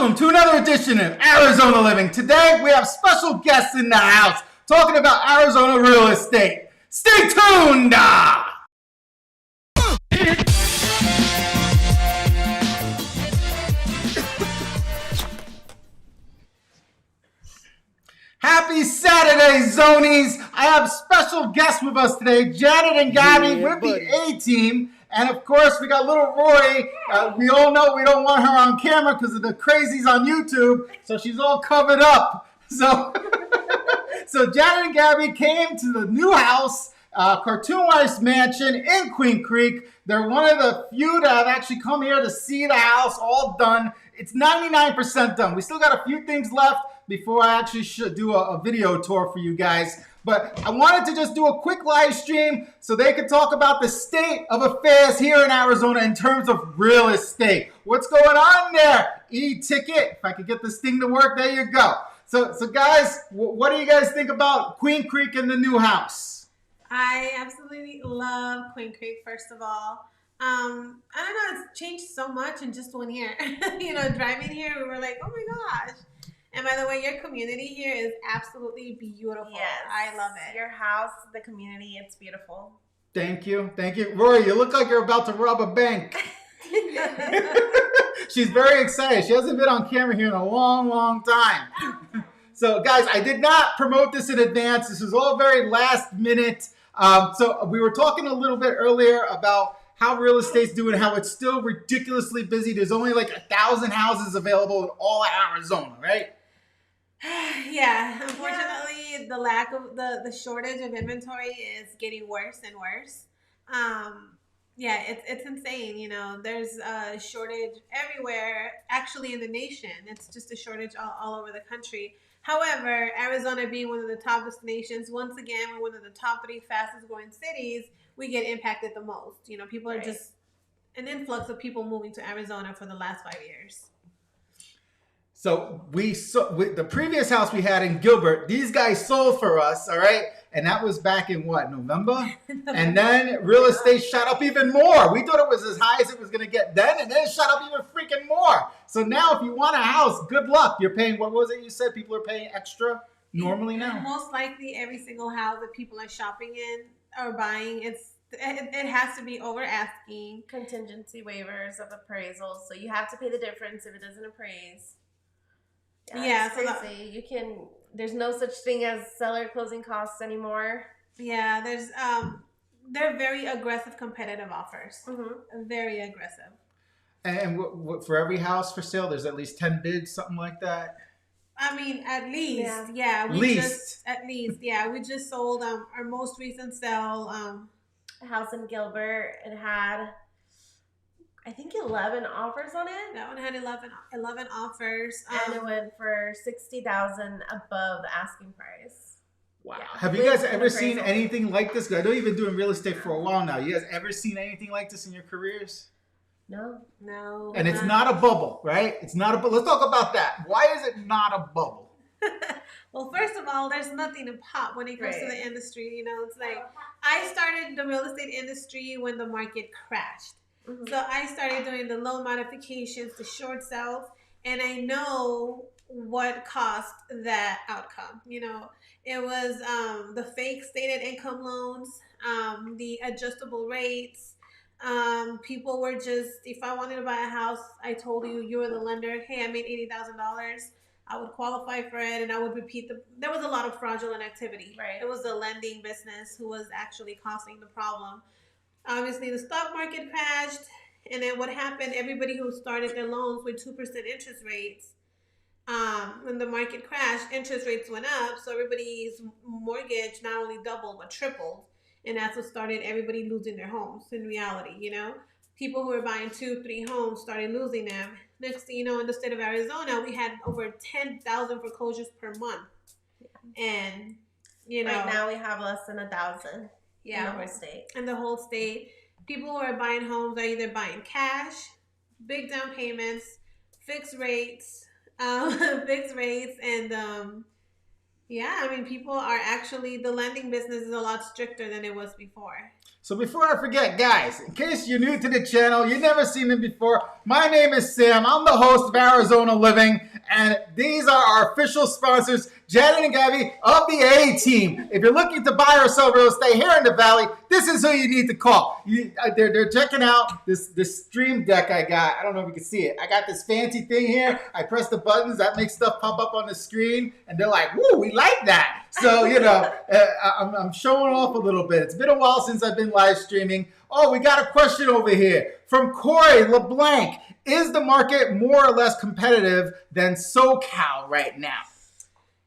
Welcome to another edition of Arizona Living. Today we have special guests in the house talking about Arizona real estate. Stay tuned! Happy Saturday, Zonies! I have special guests with us today, Janet and Gaby with the A-Team. And of course, we got little Rory. We all know we don't want her on camera because of the crazies on YouTube. So she's all covered up. So Janet and Gaby came to the new house, Cartoon Wife's Mansion in Queen Creek. They're one of the few that have actually come here to see the house all done. It's 99% done. We still got a few things left before I actually should do a video tour for you guys. But I wanted to just do a quick live stream so they could talk about the state of affairs here in Arizona in terms of real estate. What's going on there? E-ticket. If I could get this thing to work, there you go. So guys, what do you guys think about Queen Creek and the new house? I absolutely love Queen Creek, first of all. I don't know, it's changed so much in just 1 year. Driving here, we were like, oh my gosh. And by the way, your community here is absolutely beautiful. Yes. I love it. Your house, the community, it's beautiful. Thank you. Thank you. Rory, you look like you're about to rob a bank. She's very excited. She hasn't been on camera here in a long, long time. So guys, I did not promote this in advance. This was all very last minute. So we were talking a little bit earlier about how real estate's doing, how it's still ridiculously busy. There's only like 1,000 houses available in all Arizona, right? Yeah, unfortunately, the lack of the shortage of inventory is getting worse and worse. It's insane. There's a shortage everywhere, actually in the nation. It's just a shortage all over the country. However, Arizona being one of the top destinations, once again, we're one of the top 3 fastest growing cities, we get impacted the most. People are just an influx of people moving to Arizona for the last 5 years. So the previous house we had in Gilbert, these guys sold for us, all right? And that was back in what, November? And then real estate shot up even more. We thought it was as high as it was going to get then, and then it shot up even freaking more. So now if you want a house, good luck. You're paying, what was it you said? People are paying extra normally now? Most likely every single house that people are shopping in or buying, it has to be over asking. Contingency waivers of appraisals, so you have to pay the difference if it doesn't appraise. Yeah, it's crazy. There's no such thing as seller closing costs anymore. Yeah, they're very aggressive competitive offers. Mm-hmm. Very aggressive. And for every house for sale, there's at least 10 bids, something like that? I mean, at least. Yeah. We just sold our most recent sale. A house in Gilbert. It had, I think, 11 offers on it. That one had 11 offers. And it went for $60,000 above the asking price. Wow. Yeah. Have you guys ever seen anything like this? I know you've been doing real estate for a while now. You guys ever seen anything like this in your careers? No. And it's not a bubble, right? It's not a bubble. Let's talk about that. Why is it not a bubble? Well, first of all, there's nothing to pop when it comes to the industry. It's like I started the real estate industry when the market crashed. Mm-hmm. So I started doing the loan modifications, the short sales, and I know what caused that outcome. It was the fake stated income loans, the adjustable rates. People were just, if I wanted to buy a house, I told you were the lender, hey, I made $80,000. I would qualify for it, and I would repeat there was a lot of fraudulent activity. Right. It was the lending business who was actually causing the problem. Obviously, the stock market crashed, and then what happened, everybody who started their loans with 2% interest rates, when the market crashed, interest rates went up, so everybody's mortgage not only doubled, but tripled, and that's what started everybody losing their homes in reality, People who were buying 2-3 homes started losing them. Next thing you know, in the state of Arizona, we had over 10,000 foreclosures per month. And, right now we have less than 1,000 in the whole state. In the whole state. People who are buying homes are either buying cash, big down payments, fixed rates, and people are actually, the lending business is a lot stricter than it was before. So before I forget, guys, in case you're new to the channel, you've never seen me before, my name is Sam. I'm the host of Arizona Living, and these are our official sponsors, Janet and Gaby of the A-Team. If you're looking to buy or sell real estate here in the Valley, this is who you need to call. They're checking out this stream deck I got. I don't know if you can see it. I got this fancy thing here. I press the buttons that make stuff pop up on the screen, and they're like, "Woo, we like that." So, I'm showing off a little bit. It's been a while since I've been live streaming. Oh, we got a question over here from Corey LeBlanc. Is the market more or less competitive than Socal right now?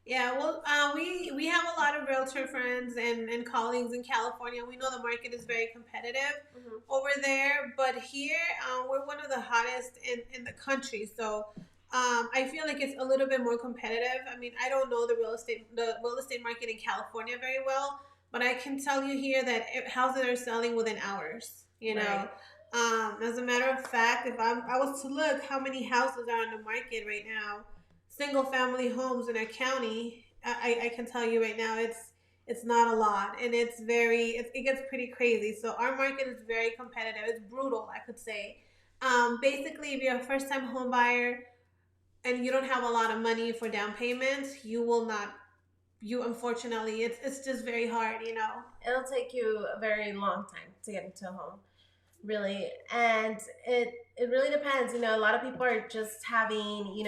Yeah, well, we have a lot of realtor friends and colleagues in California. We know the market is very competitive over there, but here we're one of the hottest in the country. So I feel like it's a little bit more competitive. I mean, I don't know the real estate market in California very well, but I can tell you here that houses are selling within hours. Right. As a matter of fact, if I was to look how many houses are on the market right now, single family homes in our county, I can tell you right now it's not a lot, and it gets pretty crazy. So our market is very competitive. It's brutal, I could say. Basically, if you're a first time home buyer and you don't have a lot of money for down payments, unfortunately, it's just very hard, It'll take you a very long time to get into a home, really. And it really depends. A lot of people are just having,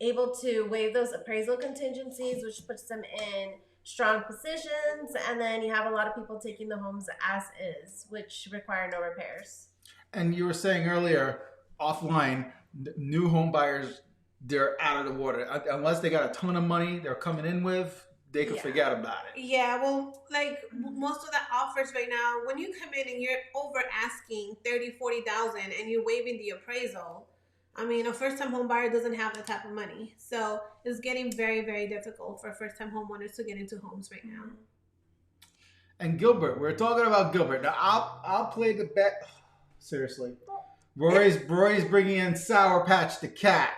able to waive those appraisal contingencies, which puts them in strong positions. And then you have a lot of people taking the homes as is, which require no repairs. And you were saying earlier, offline, new home buyers, they're out of the water. Unless they got a ton of money they're coming in with, they could forget about it. Yeah, well, like most of the offers right now, when you come in and you're over asking $30,000-$40,000 and you're waiving the appraisal, I mean, a first-time home buyer doesn't have that type of money. So it's getting very, very difficult for first-time homeowners to get into homes right now. And Gilbert, we're talking about Gilbert. Now, I'll play the bet. Seriously. Rory's bringing in Sour Patch the cat.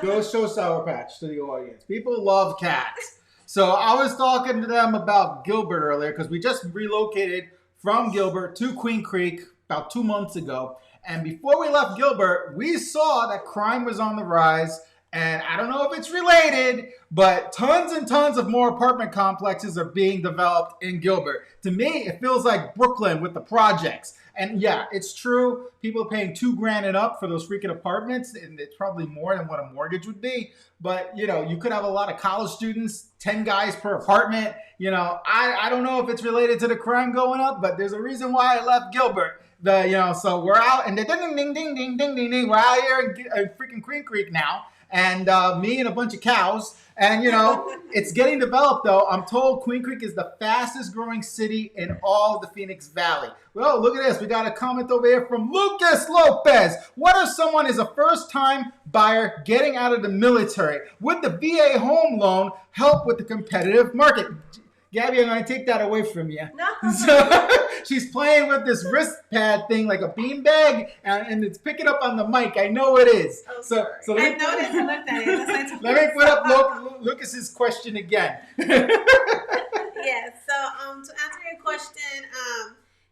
Go show Sour Patch to the audience. People love cats. So I was talking to them about Gilbert earlier because we just relocated from Gilbert to Queen Creek about 2 months ago. And before we left Gilbert, we saw that crime was on the rise. And I don't know if it's related, but tons and tons of more apartment complexes are being developed in Gilbert. To me, it feels like Brooklyn with the projects. And yeah, it's true. People are paying $2,000 and up for those freaking apartments, and it's probably more than what a mortgage would be. But you could have a lot of college students, 10 guys per apartment. I don't know if it's related to the crime going up, but there's a reason why I left Gilbert. So we're out, and ding. We're out here in freaking Queen Creek now. And me and a bunch of cows. And, it's getting developed, though. I'm told Queen Creek is the fastest growing city in all of the Phoenix Valley. Well, look at this. We got a comment over here from Lucas Lopez. What if someone is a first-time buyer getting out of the military? Would the VA home loan help with the competitive market? Gaby, I'm going to take that away from you. No. So, she's playing with this wrist pad thing like a beanbag, and it's picking up on the mic. I know it is. Oh, so I noticed and looked at it. Let me put up Lucas's question again. Yes. So to answer your question,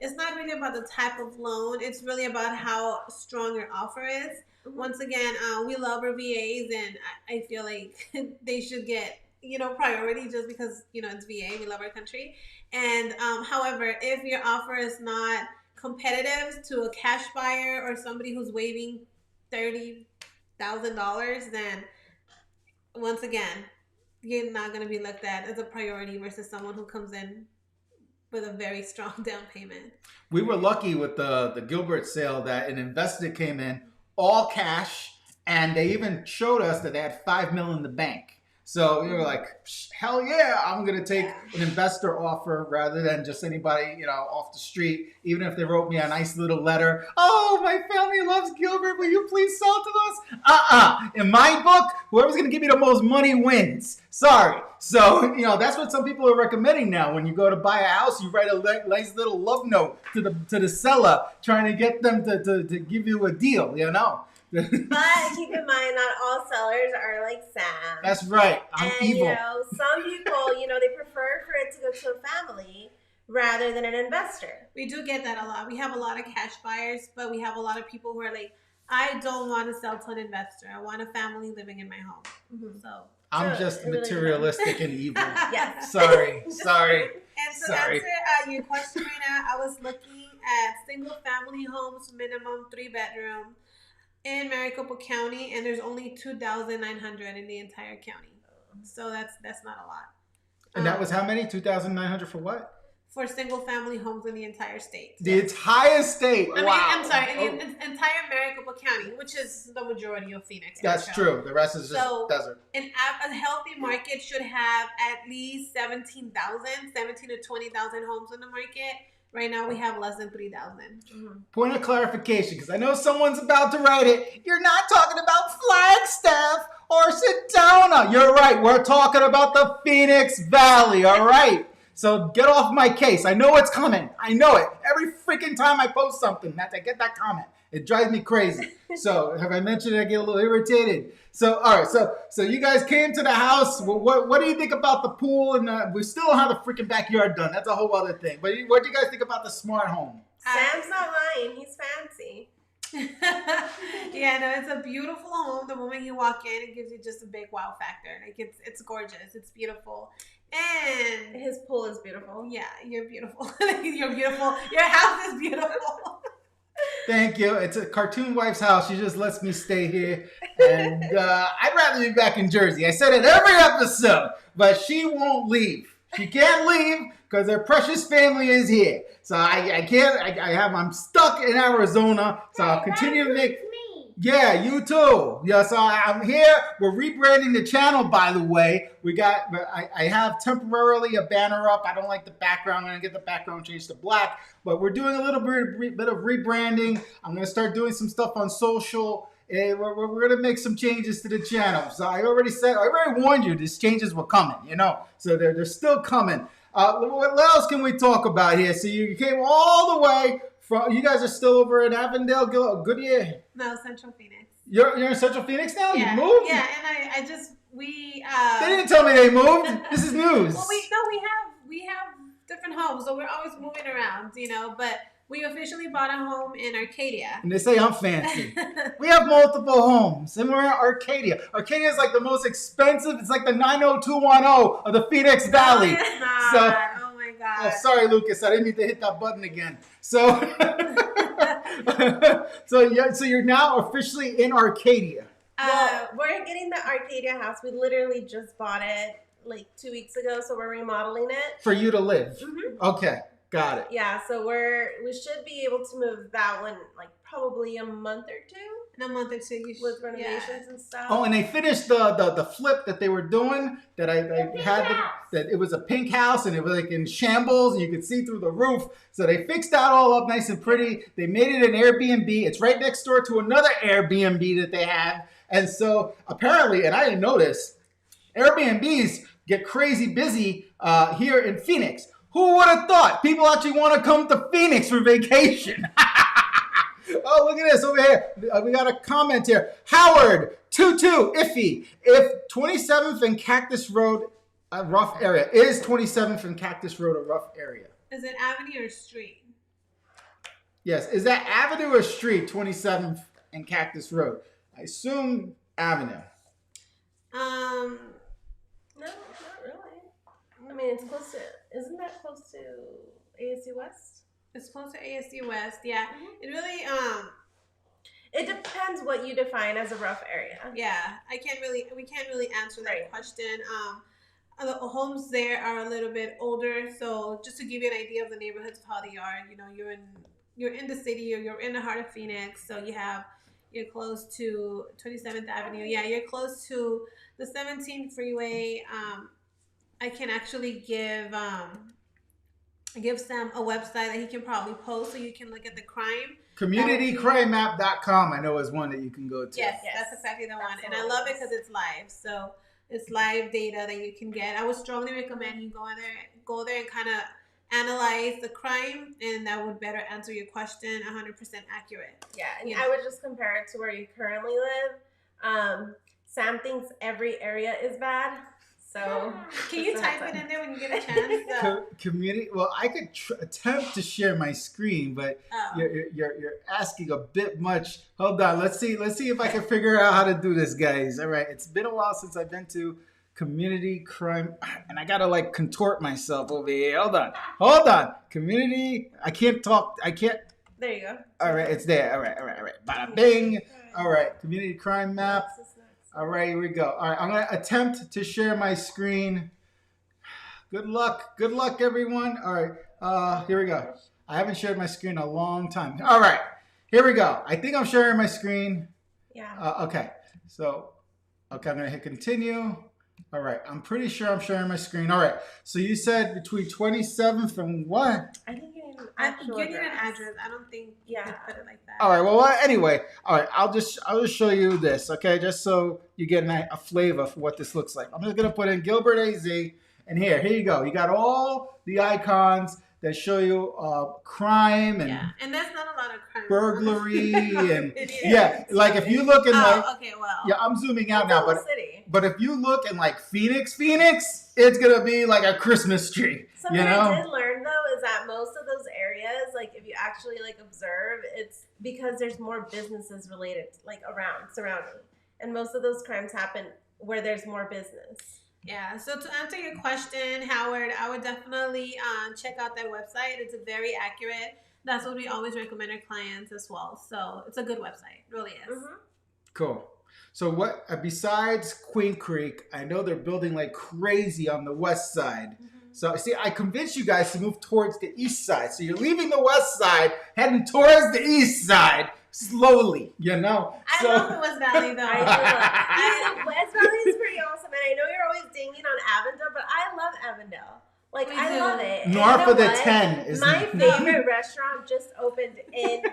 it's not really about the type of loan. It's really about how strong your offer is. Once again, we love our VAs, and I feel like they should get priority just because, it's VA. We love our country. And however, if your offer is not competitive to a cash buyer or somebody who's waiving $30,000, then once again, you're not going to be looked at as a priority versus someone who comes in with a very strong down payment. We were lucky with the Gilbert sale that an investor came in all cash, and they even showed us that they had $5 million in the bank. So we were like, hell yeah, I'm going to take an investor offer rather than just anybody, off the street, even if they wrote me a nice little letter. Oh, my family loves Gilbert. Will you please sell to us? In my book, whoever's going to give me the most money wins. Sorry. So, that's what some people are recommending now. When you go to buy a house, you write a nice little love note to the seller, trying to get them to give you a deal, But keep in mind, not all sellers are like Sam. That's right. I'm evil. Some people, they prefer for it to go to a family rather than an investor. We do get that a lot. We have a lot of cash buyers, but we have a lot of people who are like, I don't want to sell to an investor. I want a family living in my home. Mm-hmm. So I'm just materialistic and evil. Yes. Sorry. And to answer your question right now, I was looking at single family homes, minimum 3-bedroom in Maricopa County, and there's only 2,900 in the entire county. So that's not a lot. And that was how many? 2,900 for what? For single family homes in the entire state. The entire state. I mean, Wow. I'm sorry, in the entire Maricopa County, which is the majority of Phoenix. That's true. The rest is just desert. A healthy market should have at least 17 to 20,000 homes in the market. Right now, we have less than 3,000. Mm-hmm. Point of clarification, because I know someone's about to write it. You're not talking about Flagstaff or Sedona. You're right. We're talking about the Phoenix Valley, all right? So get off my case. I know it's coming. I know it. Every freaking time I post something, I get that comment. It drives me crazy. So have I mentioned it? I get a little irritated. So all right. So you guys came to the house. What do you think about the pool? And we still don't have the freaking backyard done. That's a whole other thing. But what do you guys think about the smart home? Sam's not lying. He's fancy. Yeah, no, it's a beautiful home. The moment you walk in, it gives you just a big wow factor. Like it's gorgeous. It's beautiful. And his pool is beautiful. Yeah, you're beautiful. You're beautiful. Your house is beautiful. Thank you. It's a cartoon wife's house. She just lets me stay here. And I'd rather be back in Jersey. I said it every episode, but she won't leave. She can't leave because her precious family is here. So I can't. I'm stuck in Arizona. So I'll continue to make. Yeah, you too. Yeah, so I'm here. We're rebranding the channel, by the way. I have temporarily a banner up. I don't like the background. I'm going to get the background changed to black. But we're doing a little bit of rebranding. I'm going to start doing some stuff on social. We're going to make some changes to the channel. So I already warned you, these changes were coming, So they're still coming. What else can we talk about here? So you came all the way from, you guys are still over in Avondale, Goodyear? No, Central Phoenix. You're in Central Phoenix now? Yeah. You moved? Yeah, and we They didn't tell me they moved. This is news. Well, we have different homes, so we're always moving around, but we officially bought a home in Arcadia. And they say I'm fancy. We have multiple homes, and we're in Arcadia. Arcadia is like the most expensive. It's like the 90210 of the Phoenix Valley. No, it's not. Oh my God. Oh, sorry, Lucas. I didn't mean to hit that button again. So, so you're now officially in Arcadia. Well, we're getting the Arcadia house. We literally just bought it like 2 weeks ago, so we're remodeling it. For you to live. Mm-hmm. Okay. Got it. Yeah, so we should be able to move that one like probably a month or two. In a month or two, with renovations and stuff. Oh, and they finished the flip that they were doing. That I had that it was a pink house and it was like in shambles and you could see through the roof. So they fixed that all up nice and pretty. They made it an Airbnb. It's right next door to another Airbnb that they have. And so apparently, and I didn't know this, Airbnbs get crazy busy here in Phoenix. Who would have thought people actually want to come to Phoenix for vacation? Oh, look at this over here. We got a comment here. Howard, 22, iffy. If 27th and Cactus Road a rough area. Is 27th and Cactus Road a rough area? Is it avenue or street? Yes. Is that avenue or street, 27th and Cactus Road? I assume avenue. No, not really. I mean, it's close to, isn't that close to ASU West? It's close to ASU West, yeah. Mm-hmm. It really, it depends what you define as a rough area. yeah, we can't really answer that question. The homes there are a little bit older, so just to give you an idea of the neighborhoods of how they are, you're in the city, or you're in the heart of Phoenix, so you're close to 27th Avenue. Yeah, you're close to the 17th freeway. I can actually give Sam a website that he can probably post so you can look at the crime. CommunityCrimeMap.com I know is one that you can go to. Yes, that's exactly the one. And I love it because it's live. So it's live data that you can get. I would strongly recommend you go there and kind of analyze the crime, and that would better answer your question. 100% accurate. Yeah, and I would just compare it to where you currently live. Sam thinks every area is bad. So can you type it in there when you get a chance? Community. Well, I could attempt to share my screen, but you're asking a bit much. Hold on. Let's see if I can figure out how to do this, guys. All right. It's been a while since I've been to community crime, and I gotta like contort myself over here. Hold on. Community. I can't talk. I can't. There you go. All right. It's there. All right. Bada bing. All right. Community crime map. All right, here we go. All right, I'm going to attempt to share my screen. Good luck, everyone. All right, here we go. I haven't shared my screen in a long time. All right, here we go. I think I'm sharing my screen. Yeah. Okay, I'm going to hit continue. All right, I'm pretty sure I'm sharing my screen. All right, so you said between 27th and what? I think you need an address. I don't think you could put it like that. All right, well, anyway, all right, I'll just show you this, okay, just so you get a flavor for what this looks like. I'm just going to put in Gilbert AZ, and here you go. You got all the icons that show you crime and and there's not a lot of crime. Burglary and like if you look in I'm zooming out now, but if you look in like Phoenix, it's gonna be like a Christmas tree. Something I did learn though is that most of those areas, like if you actually like observe, it's because there's more businesses related like surrounding, and most of those crimes happen where there's more business. Yeah, so to answer your question, Howard, I would definitely check out their website. It's very accurate. That's what we always recommend our clients as well. So it's a good website. It really is. Mm-hmm. Cool. So what, besides Queen Creek, I know they're building like crazy on the west side. Mm-hmm. So see, I convinced you guys to move towards the east side. So you're leaving the west side, heading towards the east side. Slowly, I love the West Valley though. West Valley is pretty awesome, and I know you're always dinging on Avondale, but I love Avondale. Like I love it. North of the 10 is my favorite restaurant just opened in.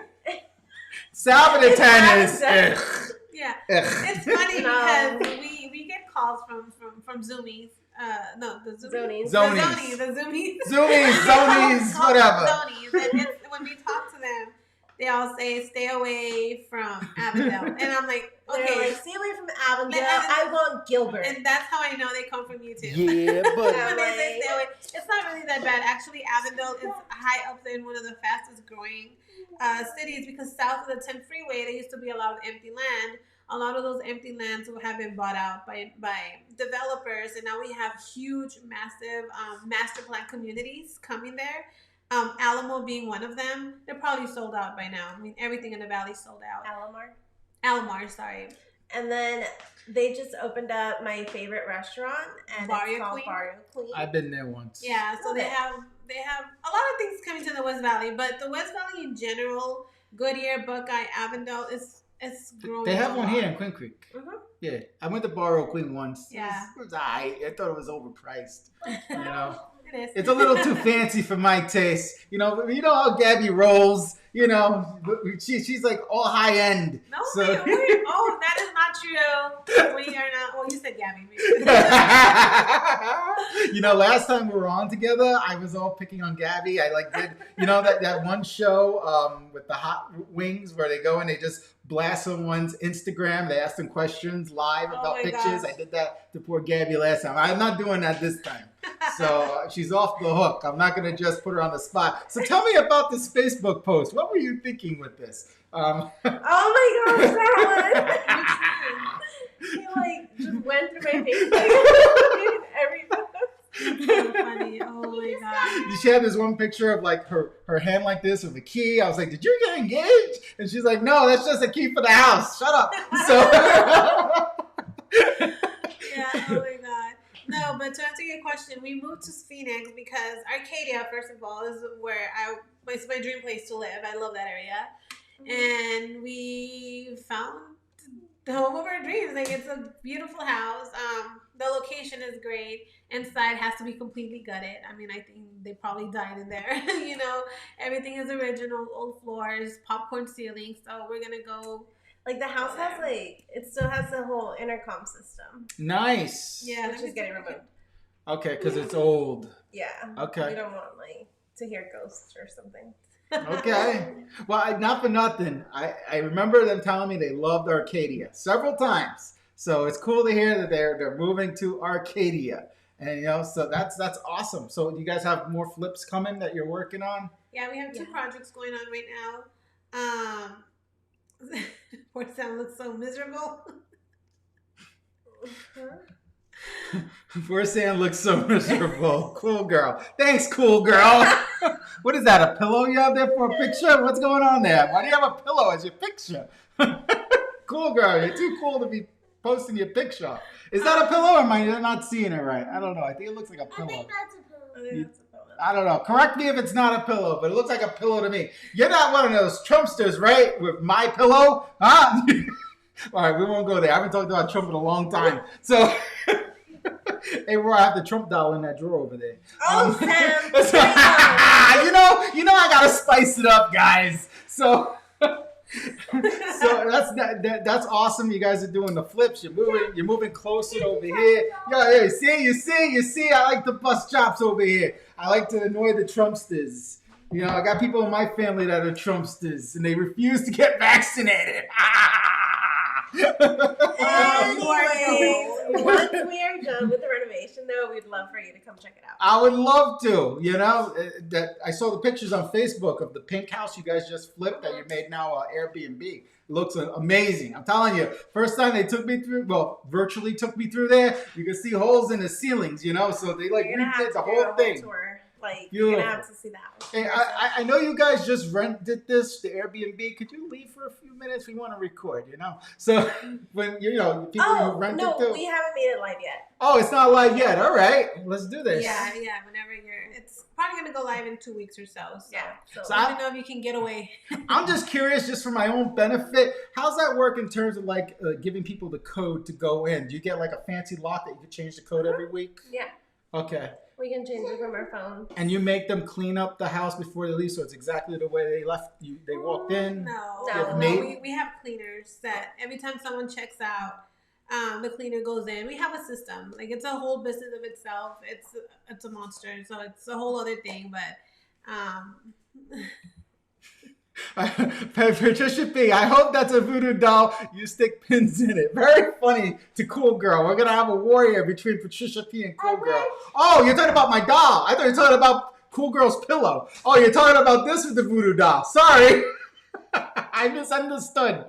South of the 10 is. Yeah, it's funny because we get calls from Zoomies. The Zoomies. Zonies, whatever. Zonies, and when we talk to them, they all say, stay away from Avondale. And I'm like, okay. They're like, stay away from Avondale. I want Gilbert. And that's how I know they come from you too. Yeah, but when they say stay away, it's not really that bad. Actually, Avondale is high up there in one of the fastest growing cities because south of the 10 freeway, there used to be a lot of empty land. A lot of those empty lands have been bought out by developers. And now we have huge, massive master plan communities coming there. Alamo being one of them. They're probably sold out by now. I mean, everything in the valley sold out. Alomar, sorry. And then they just opened up my favorite restaurant, and it's called Barrio Queen. I've been there once. Yeah, so they have a lot of things coming to the West Valley, but the West Valley in general, Goodyear, Buckeye, Avondale it's growing. They have one here in Queen Creek. Mm-hmm. Yeah, I went to Barrio Queen once. Yeah, it was I thought it was overpriced. You know. It is. It's a little too fancy for my taste. You know how Gaby rolls. You know, she's like all high end. No, that is not true. We are not. Well, you said Gaby. You know, last time we were on together, I was all picking on Gaby. I did that one show with the hot wings where they go and they just blast someone's Instagram. They ask them questions live about pictures. Gosh. I did that to poor Gaby last time. I'm not doing that this time. So she's off the hook. I'm not going to just put her on the spot. So tell me about this Facebook post. What were you thinking with this? Oh my gosh, that one! He just went through my Facebook. Every post. So funny. Oh my god. She had this one picture of her hand like this with a key. I was like, did you get engaged? And she's like, no, that's just a key for the house. Shut up. So yeah, oh my god. No, but to answer your question, we moved to Phoenix because Arcadia, first of all, is where it's my dream place to live. I love that area. And we found the home of our dreams. It's a beautiful house. The location is great. Inside has to be completely gutted. I mean, I think they probably died in there. Everything is original, old floors, popcorn ceiling. So we're gonna go. The house has it still has the whole intercom system. Nice. Yeah, let's just get it removed. Okay, because it's old. Yeah. Okay. We don't want to hear ghosts or something. Okay. Well, not for nothing. I remember them telling me they loved Arcadia several times. So it's cool to hear that they're moving to Arcadia. And so that's awesome. So do you guys have more flips coming that you're working on? Yeah, we have two projects going on right now. Poor Sam looks so miserable. Poor Sam looks so miserable. Cool girl. Thanks, cool girl. What is that, a pillow you have there for a picture? What's going on there? Why do you have a pillow as your picture? Cool girl, you're too cool to be posting your picture. Is that a pillow or am I not seeing it right? I don't know. I think it looks like a pillow. I think that's a pillow. I don't know. Correct me if it's not a pillow, but it looks like a pillow to me. You're not one of those Trumpsters, right? With my pillow? Huh? All right, we won't go there. I haven't talked about Trump in a long time. So, hey, Roy, I have the Trump doll in that drawer over there. Oh, Sam. You know, I gotta spice it up, guys. So that's awesome. You guys are doing the flips. You're moving closer over here. Yo, you see. I like to bust chops over here. I like to annoy the Trumpsters. I got people in my family that are Trumpsters, and they refuse to get vaccinated. Anyways, once we are done with the renovation, though, we'd love for you to come check it out. I would love to. That I saw the pictures on Facebook of the pink house you guys just flipped that you made now Airbnb. It looks amazing. I'm telling you, first time they took me through, virtually took me through there. You can see holes in the ceilings, so they redid the whole thing. Tour. Like, beautiful. You're gonna have to see the house. Hey, I know you guys just rented the Airbnb. Could you leave for a few minutes? We want to record, So when people you rented to. We haven't made it live yet. Oh, it's not live yet. All right, let's do this. Yeah. Whenever it's probably gonna go live in 2 weeks or so. So I don't know if you can get away. I'm just curious, just for my own benefit, how's that work in terms of giving people the code to go in? Do you get a fancy lock that you can change the code every week? Yeah. Okay. We can change it from our phone. And you make them clean up the house before they leave, so it's exactly the way they left. They walked in. No. We have cleaners that every time someone checks out, the cleaner goes in. We have a system. It's a whole business of itself. It's a monster, so it's a whole other thing. But Patricia P, I hope that's a voodoo doll. You stick pins in it. Very funny to Cool Girl. We're going to have a warrior between Patricia P and Cool Girl. Oh, you're talking about my doll. I thought you were talking about Cool Girl's pillow. Oh, you're talking about this with the voodoo doll. Sorry. I misunderstood.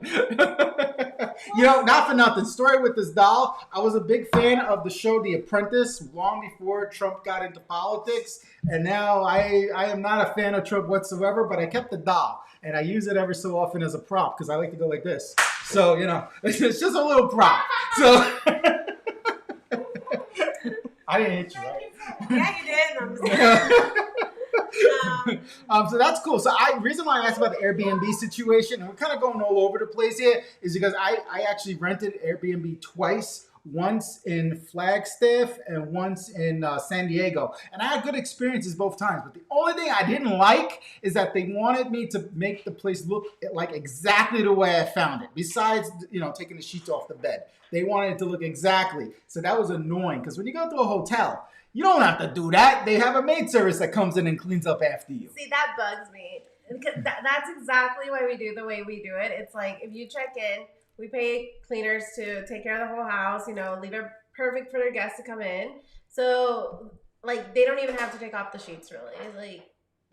Not for nothing. Story with this doll. I was a big fan of the show The Apprentice long before Trump got into politics. And now I am not a fan of Trump whatsoever, but I kept the doll. And I use it every so often as a prop because I like to go like this. So, it's just a little prop. So, I didn't hit you, right? Yeah, you did. So that's cool. So reason why I asked about the Airbnb situation, and we're kind of going all over the place here, is because I actually rented Airbnb twice. Once in Flagstaff and once in San Diego. And I had good experiences both times. But the only thing I didn't like is that they wanted me to make the place look like exactly the way I found it. Besides, taking the sheets off the bed. They wanted it to look exactly. So that was annoying. Because when you go to a hotel, you don't have to do that. They have a maid service that comes in and cleans up after you. See, that bugs me. That's exactly why we do the way we do it. It's like, if you check in, we pay cleaners to take care of the whole house, leave it perfect for their guests to come in. So, they don't even have to take off the sheets, really.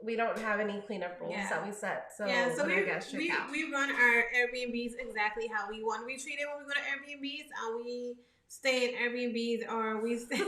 We don't have any cleanup rules that we set. So, so our guests check out. We run our Airbnbs exactly how we want to be treated when we go to Airbnbs. We stay in Airbnbs or we stay...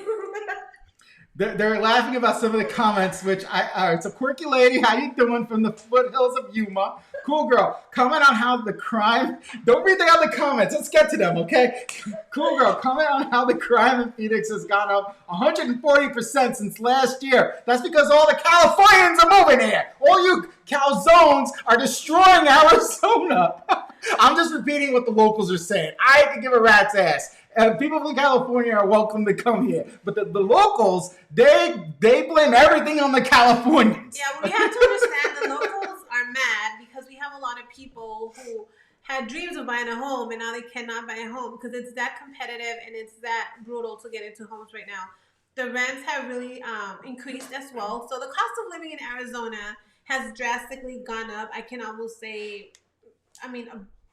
They're laughing about some of the comments, which it's a quirky lady. How you doing from the foothills of Yuma? Cool Girl. Comment on how the crime. Don't read the other comments. Let's get to them, okay? Cool Girl. Comment on how the crime in Phoenix has gone up 140% since last year. That's because all the Californians are moving here. All you calzones are destroying Arizona. I'm just repeating what the locals are saying. I can give a rat's ass. People from California are welcome to come here. But the locals, they blame everything on the Californians. Yeah, well, we have to understand the locals are mad because we have a lot of people who had dreams of buying a home and now they cannot buy a home because it's that competitive and it's that brutal to get into homes right now. The rents have really increased as well. So the cost of living in Arizona has drastically gone up. I can almost say, a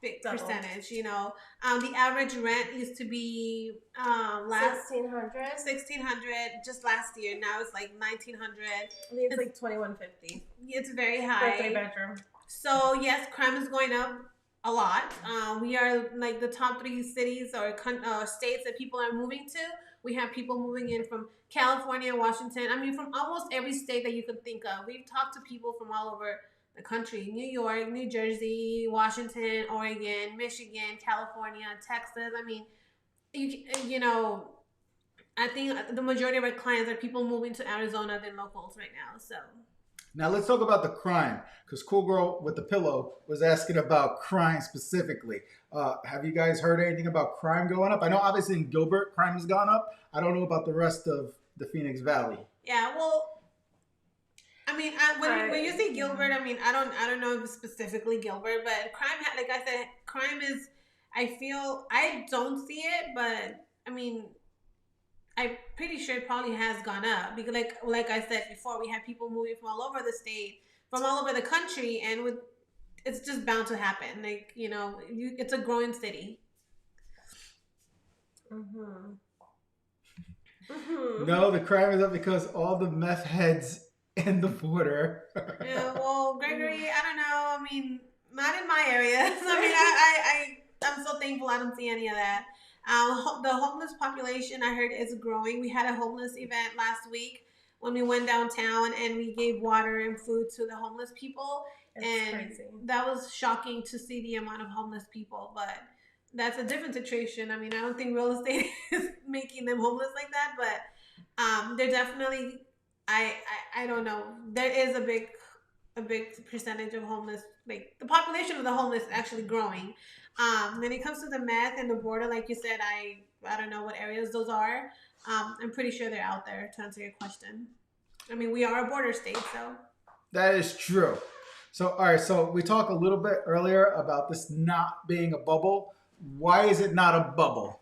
big Double. percentage. You know, the average rent used to be last 1600 just last year. Now it's like 1900. I think it's like 2150. It's very high for a 3-bedroom. So yes, crime is going up a lot. We are like the top 3 cities or states that people are moving to. We have people moving in from California, Washington. I mean, from almost every state that you could think of. We've talked to people from all over the country: New York, New Jersey, Washington, Oregon, Michigan, California, Texas. I mean, you know, I think the majority of our clients are people moving to Arizona than locals right now. So now let's talk about the crime, because Cool Girl with the Pillow was asking about crime specifically. Have you guys heard anything about crime going up? I know obviously in Gilbert, crime has gone up. I don't know about the rest of the Phoenix Valley. Yeah, well, I mean, when you say Gilbert, I mean, I don't know if specifically Gilbert, but crime, like I said, crime is, I don't see it, but I mean, I'm pretty sure it probably has gone up because, like I said before, we have people moving from all over the state, from all over the country, and it's just bound to happen. Like, you know, it's a growing city. No, the crime is up because all the meth heads in the border. Yeah, well, Gregory, I don't know. I mean, not in my area. I mean, I'm so thankful I don't see any of that. The homeless population, I heard, is growing. We had a homeless event last week when we went downtown and we gave water and food to the homeless people. It's crazy. That was shocking to see the amount of homeless people, but that's a different situation. I mean, I don't think real estate is making them homeless like that, but they're definitely, I don't know. There is a big percentage of homeless, like the population of the homeless is actually growing. When it comes to the meth and the border, like you said, I don't know what areas those are. I'm pretty sure they're out there, to answer your question. I mean, we are a border state, so. That is true. So, all right, so we talked a little bit earlier about this not being a bubble. Why is it not a bubble?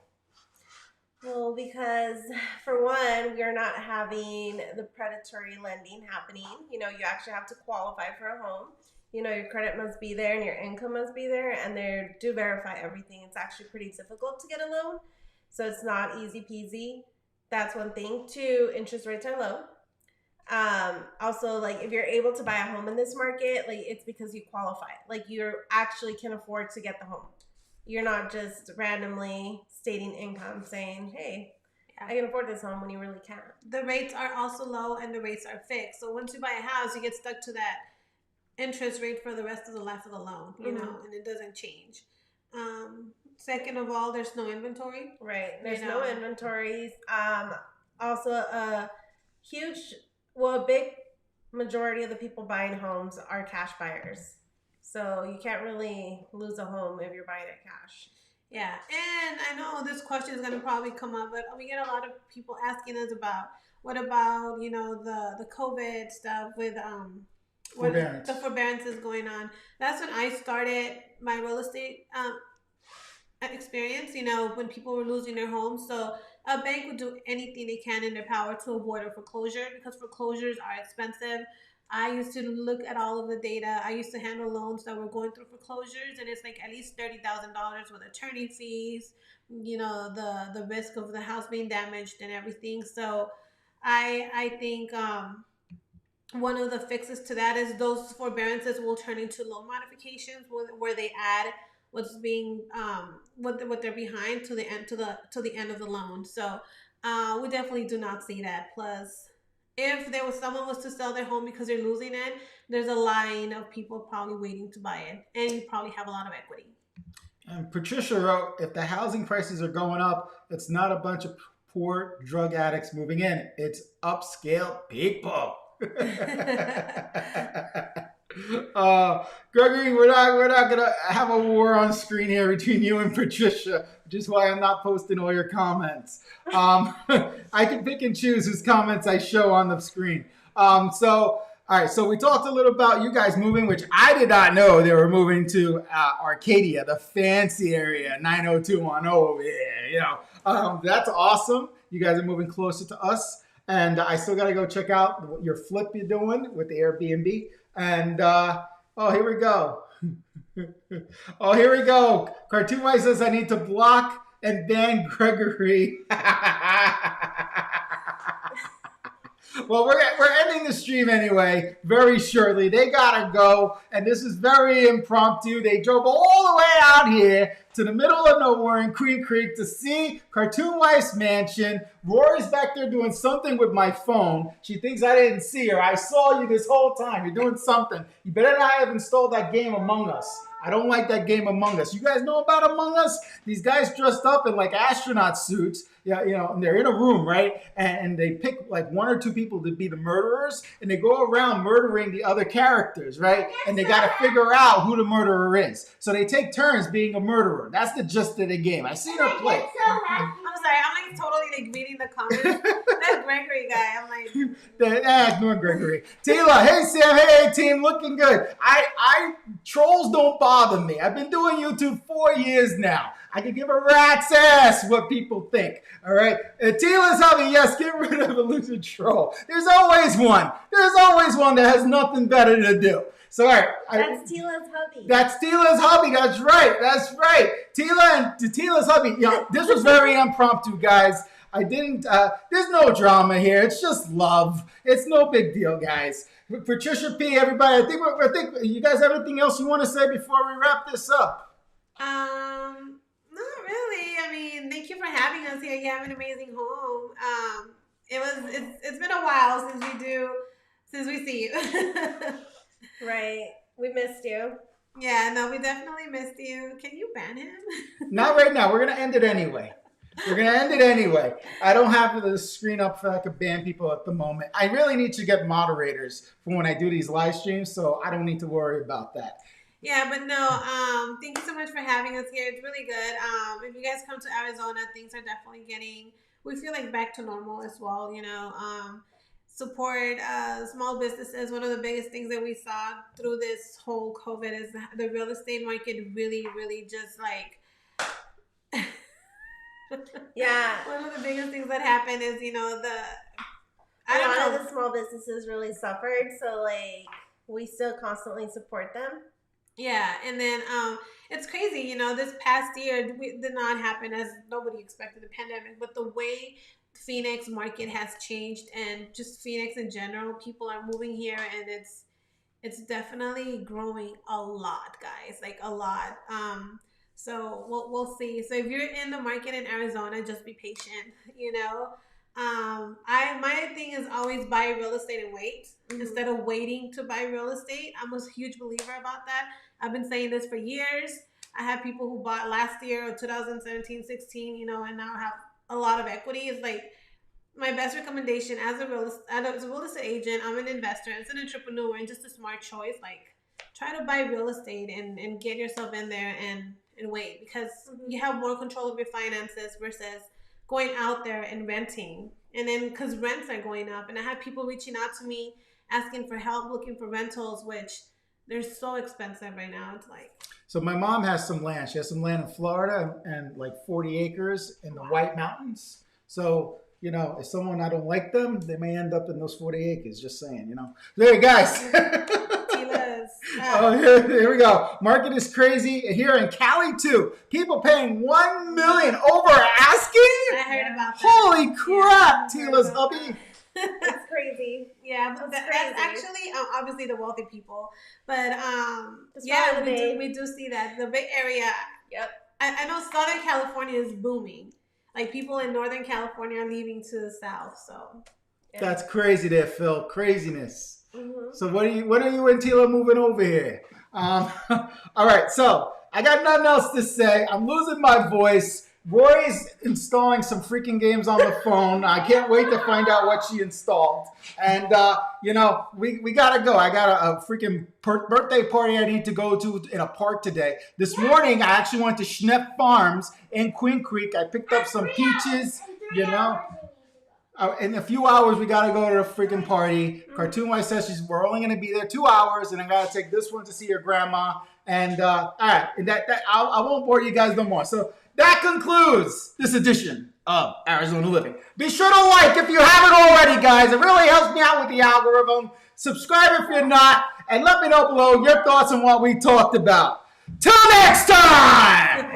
Well, because for one, we are not having the predatory lending happening. You know, you actually have to qualify for a home. You know, your credit must be there and your income must be there, and they do verify everything. It's actually pretty difficult to get a loan, so it's not easy peasy. That's one thing. 2, interest rates are low. Also, like, if you're able to buy a home in this market, like, it's because you qualify. Like, you actually can afford to get the home. You're not just randomly stating income saying, hey, I can afford this home, when you really can't. The rates are also low and the rates are fixed. So once you buy a house, you get stuck to that interest rate for the rest of the life of the loan, you know, and it doesn't change. Second of all, there's no inventory. Right. There's no inventories. Also, a big majority of the people buying homes are cash buyers. So you can't really lose a home if you're buying it cash. Yeah, and I know this question is going to probably come up, but we get a lot of people asking us about, what about, you know, the COVID stuff with the forbearance is going on. That's when I started my real estate experience, you know, when people were losing their homes. So a bank would do anything they can in their power to avoid a foreclosure, because foreclosures are expensive. I used to look at all of the data. I used to handle loans that were going through foreclosures, and it's like at least $30,000 with attorney fees, you know, the risk of the house being damaged and everything. So I think one of the fixes to that is those forbearances will turn into loan modifications where they add what's being what they're behind to the end of the loan. So we definitely do not see that. Plus, if someone was to sell their home because they're losing it, there's a line of people probably waiting to buy it, and you probably have a lot of equity. And Patricia wrote, if the housing prices are going up, it's not a bunch of poor drug addicts moving in. It's upscale people. Gregory, we're not gonna have a war on screen here between you and Patricia, which is why I'm not posting all your comments. I can pick and choose whose comments I show on the screen. All right, so we talked a little about you guys moving, which I did not know they were moving to Arcadia, the fancy area, 90210 over there. You know, that's awesome. You guys are moving closer to us. And I still got to go check out your flip you're doing with the Airbnb. And, here we go. Oh, here we go. Cartoon White says I need to block and ban Gregory. Well, we're ending the stream anyway, very shortly. They gotta go, and this is very impromptu. They drove all the way out here to the middle of nowhere in Queen Creek to see Cartoon Wife's mansion. Rory's back there doing something with my phone. She thinks I didn't see her. I saw you this whole time. You're doing something. You better not have installed that game Among Us. I don't like that game Among Us. You guys know about Among Us? These guys dressed up in like astronaut suits. Yeah, and they're in a room, right? And they pick like one or two people to be the murderers, and they go around murdering the other characters, right? And they got to figure out who the murderer is. So they take turns being a murderer. That's the gist of the game. I seen her play. I'm sorry, I'm like totally like reading the comments. That Gregory guy, I'm like. Ignore Gregory. Tila, hey Sam, hey team, looking good. I trolls don't bother me. I've been doing YouTube 4 years now. I can give a rat's ass what people think. All right. Tila's hobby, yes, get rid of a loser troll. There's always one. There's always one that has nothing better to do. So, all right. That's Tila's hubby. That's Tila's hubby. That's right. That's right. Tila's hubby. This was very impromptu, guys. I didn't, there's no drama here. It's just love. It's no big deal, guys. Patricia P, everybody, I think you guys have anything else you want to say before we wrap this up? Not really. I mean, thank you for having us here. You have an amazing home. It's been a while since we see you. Right. We missed you. Yeah, no, we definitely missed you. Can you ban him? Not right now. We're going to end it anyway. I don't have the screen up so I could ban people at the moment. I really need to get moderators for when I do these live streams, so I don't need to worry about that. Yeah, but no, thank you so much for having us here. It's really good. If you guys come to Arizona, things are definitely we feel like back to normal as well, support small businesses. One of the biggest things that we saw through this whole COVID is the real estate market really, really just like... Yeah. One of the biggest things that happened is, a lot of the small businesses really suffered, so like we still constantly support them. Yeah, and then it's crazy, this past year did not happen as nobody expected the pandemic, but the way Phoenix market has changed and just Phoenix in general, people are moving here and it's definitely growing a lot, guys, like a lot. So we'll see. So if you're in the market in Arizona, just be patient, my thing is always buy real estate and wait instead of waiting to buy real estate. I'm a huge believer about that. I've been saying this for years. I have people who bought last year or 2017, 16, and now have a lot of equity. It's like my best recommendation as a real estate agent. I'm an investor, as an entrepreneur, and just a smart choice. Like try to buy real estate and get yourself in there and wait, because you have more control of your finances versus going out there and renting. And then because rents are going up, and I have people reaching out to me asking for help looking for rentals, which they're so expensive right now. It's like, so my mom has some land. She has some land in Florida and like 40 acres in the White Mountains. So if someone, I don't like them, they may end up in those 40 acres. Just saying, There, guys. Oh, here we go. Market is crazy here in Cali too. People paying $1 million over asking. I heard about that. Holy crap, Tila's hubby. It's crazy. Yeah, but that's actually obviously the wealthy people. But we do see that the Bay Area. Yep. I know Southern California is booming. Like people in Northern California are leaving to the South. So that's crazy there, Phil. Craziness. Mm-hmm. So what are you and Tila moving over here? All right, so I got nothing else to say. I'm losing my voice. Rory's installing some freaking games on the phone. I can't wait to find out what she installed. And, we got to go. I got a freaking birthday party I need to go to in a park today. This morning, I actually went to Schnepp Farms in Queen Creek. I picked up some peaches, In a few hours, we got to go to the freaking party. Cartoon Wife says we're only going to be there 2 hours, and I got to take this one to see your grandma. And all right, I won't bore you guys no more. So that concludes this edition of Arizona Living. Be sure to like if you haven't already, guys. It really helps me out with the algorithm. Subscribe if you're not, and let me know below your thoughts on what we talked about. Till next time!